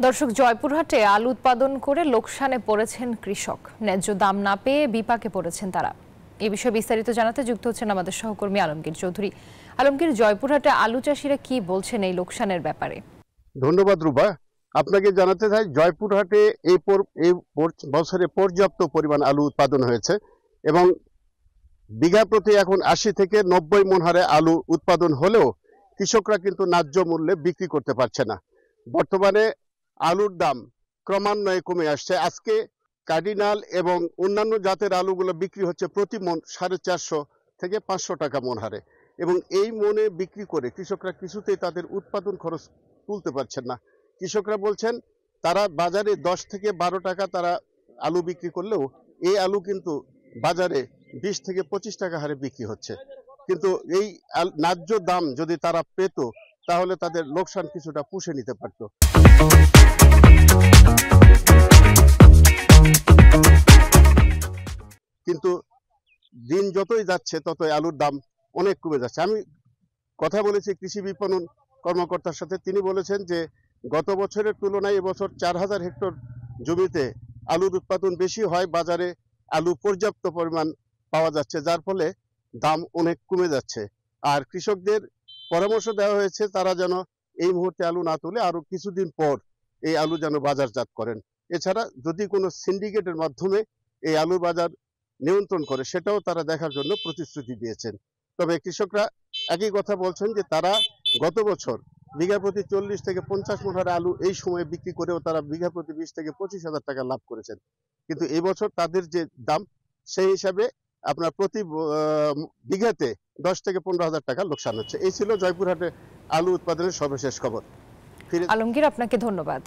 দর্শক, জয়পুরহাটে আলু উৎপাদন করে লোকসানে পড়েছেন কৃষক। ন্যায্য দাম না পেয়ে বিপাকে পড়েছেন তারা। এ বিষয়ে বিস্তারিত জানাতে যুক্ত হচ্ছেন আমাদের সহকর্মী আলমগীর চৌধুরী। আলমগীর, জয়পুরহাটে আলু চাষিরা কি বলছেন এই লোকসানের ব্যাপারে? ধন্যবাদ রূপা। আপনাকে জানাতে চাই, জয়পুরহাটে এই বছরে পর্যাপ্ত পরিমাণ আলু উৎপাদন হয়েছে এবং বিঘা প্রতি এখন ৮০ থেকে ৯০ মণ হারে আলু উৎপাদন হলেও কৃষকরা কিন্তু ন্যায্য মূল্যে বিক্রি করতে পারছে না। বর্তমানে আলুর দাম ক্রমান্বয়ে কমে আসছে। আজকে কার্ডিনাল এবং অন্যান্য জাতের আলুগুলো বিক্রি হচ্ছে প্রতি মণ 450 থেকে 500 টাকা মণ হারে, এবং এই মণে বিক্রি করে কৃষকরা কিছুতেই তাদের উৎপাদন খরচ তুলতে পারছেন না। কৃষকরা বলছেন তারা বাজারে 10 থেকে 12 টাকা তারা আলু বিক্রি করলেও এই আলু কিন্তু বাজারে 20 থেকে 25 টাকা হারে বিক্রি হচ্ছে। কিন্তু এই ন্যায্য দাম যদি তারা পেত তাহলে তাদের লোকসান কিছুটা পুষে নিতে পারত। কিন্তু দিন যতই যাচ্ছে ততই আলুর দাম অনেক কমে যাচ্ছে। আমি কথা বলেছি কৃষি বিপণন কর্মকর্তার সাথে, তিনি বলেছেন যে গত বছরের তুলনায় এবছর 4000 হেক্টর জমিতে আলুর উৎপাদন বেশি হয়, বাজারে আলু পর্যাপ্ত পরিমাণ পাওয়া যাচ্ছে, যার ফলে দাম অনেক কমে যাচ্ছে। আর কৃষকদের পরামর্শ দেওয়া হয়েছে তারা যেন এই মুহূর্তে আলু না তুলে আরো কিছুদিন পর এই আলু যেন বাজারজাত করেন। এছাড়া যদি কোনো সিন্ডিকেটের মাধ্যমে এই আলুর বাজার নিয়ন্ত্রণ করে সেটাও তারা দেখার জন্য প্রতিশ্রুতি দিয়েছেন। তবে কৃষকরা একই কথা বলছেন যে তারা গত বছর বিঘা প্রতি 40 থেকে 50 মণ হারে আলু এই সময়ে বিক্রি করেও তারা বিঘা প্রতি 20 থেকে 25,000 টাকা লাভ করেছেন। কিন্তু এই বছর তাদের যে দাম সেই হিসাবে আপনার প্রতি বিঘাতে 10 থেকে 15,000 টাকা লোকসান হচ্ছে। এই ছিল জয়পুরহাটে আলু উৎপাদনের সর্বশেষ খবর। আলমগীর, আপনাকে ধন্যবাদ।